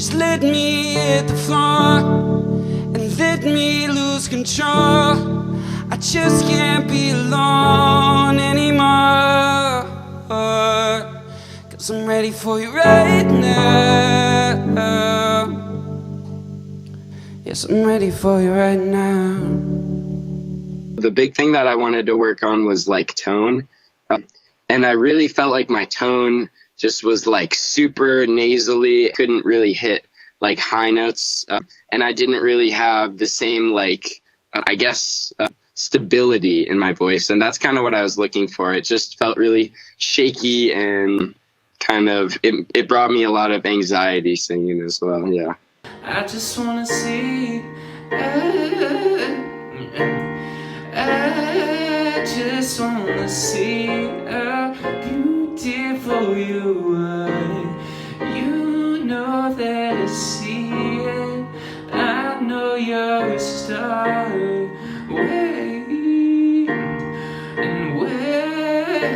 Just let me hit the floor and let me lose control. I just can't be alone anymore. 'Cause I'm ready for you right now. Yes, I'm ready for you right now. The big thing that I wanted to work on was like tone. And I really felt like my tone just was like super nasally. Couldn't really hit like high notes. And I didn't really have the same like, I guess, stability in my voice. And that's kind of what I was looking for. It just felt really shaky and kind of, it brought me a lot of anxiety singing as well. Yeah. I just wanna see. I just wanna see how beautiful you are. You know that I see it. I know you're a star. Wait, and where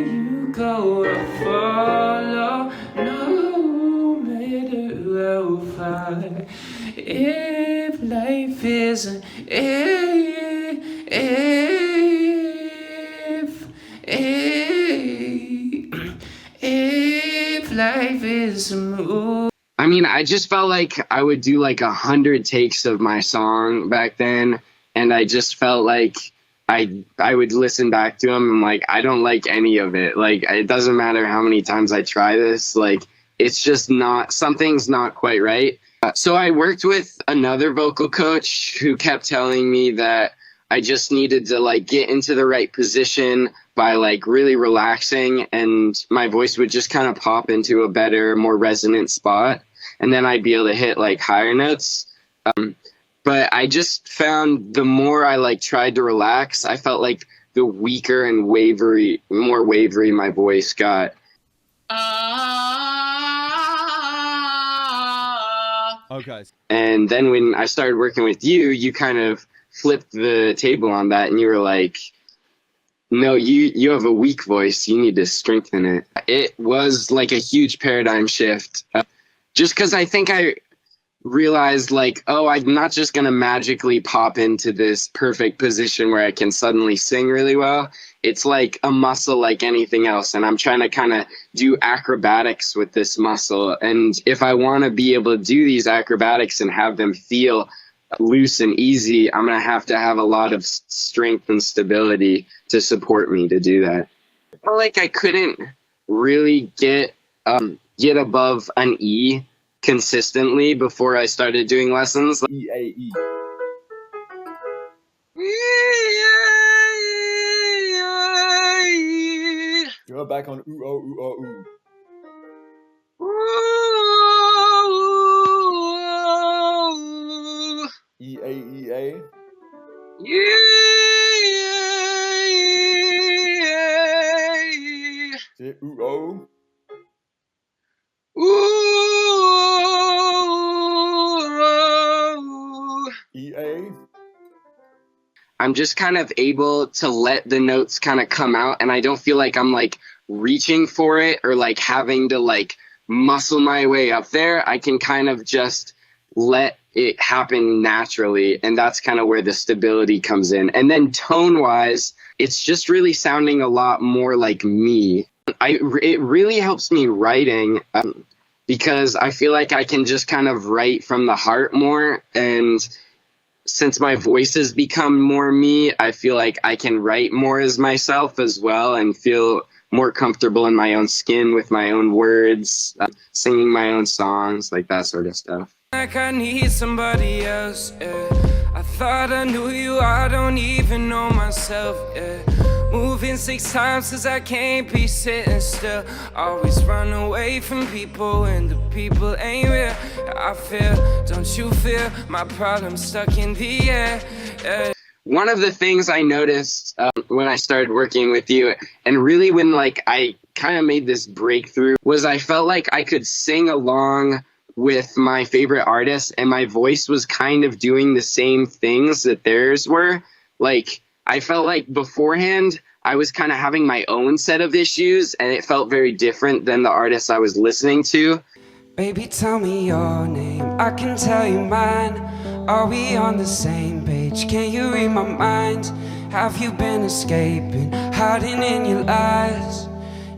you go, I'll follow. No matter how far. If life is an if life is a movie. I mean, I just felt like I would do like 100 takes of my song back then, and I just felt like I would listen back to them and like I don't like any of it. Like it doesn't matter how many times I try this, like it's just not, something's not quite right. So I worked with another vocal coach who kept telling me that I just needed to like get into the right position by like really relaxing, and my voice would just kind of pop into a better, more resonant spot, and then I'd be able to hit like higher notes. But I just found the more I like tried to relax, I felt like the weaker and more wavery my voice got. Okay. And then when I started working with you, you kind of flipped the table on that, and you were like, no, you have a weak voice. You need to strengthen it. It was like a huge paradigm shift. Just because I think I realized like, oh, I'm not just going to magically pop into this perfect position where I can suddenly sing really well. It's like a muscle like anything else. And I'm trying to kind of do acrobatics with this muscle. And if I want to be able to do these acrobatics and have them feel loose and easy, I'm going to have a lot of strength and stability to support me to do that. I felt like I couldn't really get above an E consistently before I started doing lessons. E-A-E. Go back on ooh, oh, ooh, oh, ooh. E-A-E-A. Is it ooh, oh? E-A. I'm just kind of able to let the notes kind of come out, and I don't feel like I'm like reaching for it or like having to like muscle my way up there. I can kind of just let it happen naturally, and that's kind of where the stability comes in. And then tone wise, it's just really sounding a lot more like me. It really helps me writing because I feel like I can just kind of write from the heart more, and since my voice has become more me, I feel like I can write more as myself as well and feel more comfortable in my own skin with my own words, singing my own songs, like that sort of stuff. Like I need somebody else, yeah. I thought I knew you, I don't even know myself, yeah. Moving 6 times 'cause I can't be sitting still. Always run away from people and the people ain't real. I feel, don't you feel, my problems stuck in the air, yeah. One of the things I noticed when I started working with you, and really when like I kind of made this breakthrough, was I felt like I could sing along with my favorite artists, and my voice was kind of doing the same things that theirs were. Like I felt like beforehand I was kind of having my own set of issues, and it felt very different than the artists I was listening to. Baby, tell me your name, I can tell you mine. Are we on the same page? Can you read my mind? Have you been escaping, hiding in your lies?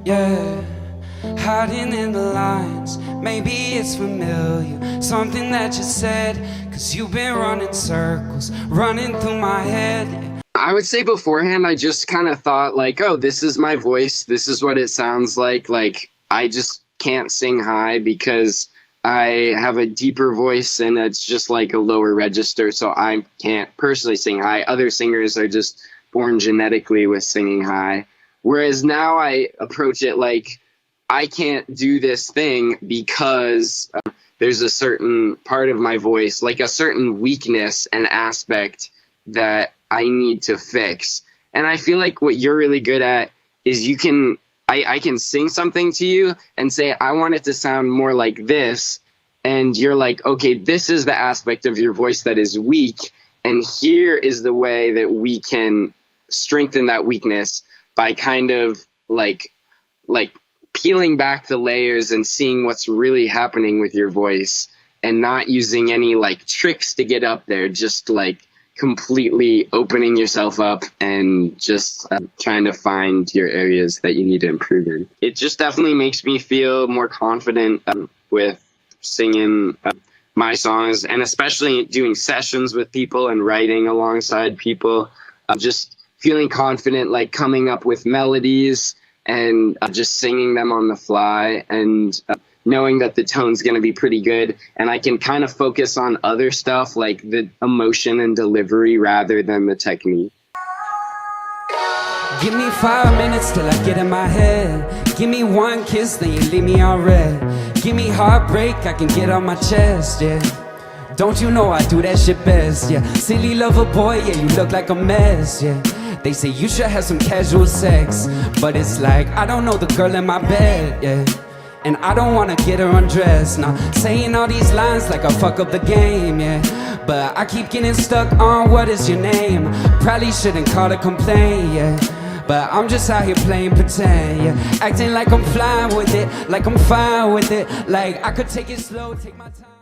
Yeah, hiding in the lines. Maybe it's familiar, something that you said, 'cause you've been running circles, running through my head. I would say beforehand, I just kind of thought like, oh, this is my voice. This is what it sounds like. Like, I just can't sing high because I have a deeper voice and it's just like a lower register. So I can't personally sing high. Other singers are just born genetically with singing high. Whereas now I approach it like, I can't do this thing because there's a certain part of my voice, like a certain weakness and aspect that I need to fix. And I feel like what you're really good at is I can sing something to you and say, I want it to sound more like this. And you're like, okay, this is the aspect of your voice that is weak. And here is the way that we can strengthen that weakness by kind of like peeling back the layers and seeing what's really happening with your voice and not using any like tricks to get up there, just like completely opening yourself up and just trying to find your areas that you need to improve in. It just definitely makes me feel more confident with singing my songs, and especially doing sessions with people and writing alongside people. Just feeling confident, like coming up with melodies and just singing them on the fly, and knowing that the tone's going to be pretty good, and I can kind of focus on other stuff like the emotion and delivery rather than the technique. Give me 5 minutes till I get in my head. Give me one kiss, then you leave me all red. Give me heartbreak, I can get on my chest, yeah. Don't you know I do that shit best, yeah. Silly lover boy, yeah, you look like a mess, yeah. They say you should have some casual sex, but it's like, I don't know the girl in my bed, yeah. And I don't wanna get her undressed, nah. Saying all these lines like I fuck up the game, yeah. But I keep getting stuck on what is your name. Probably shouldn't call to complain, yeah. But I'm just out here playing pretend, yeah. Acting like I'm flying with it, like I'm fine with it. Like I could take it slow, take my time.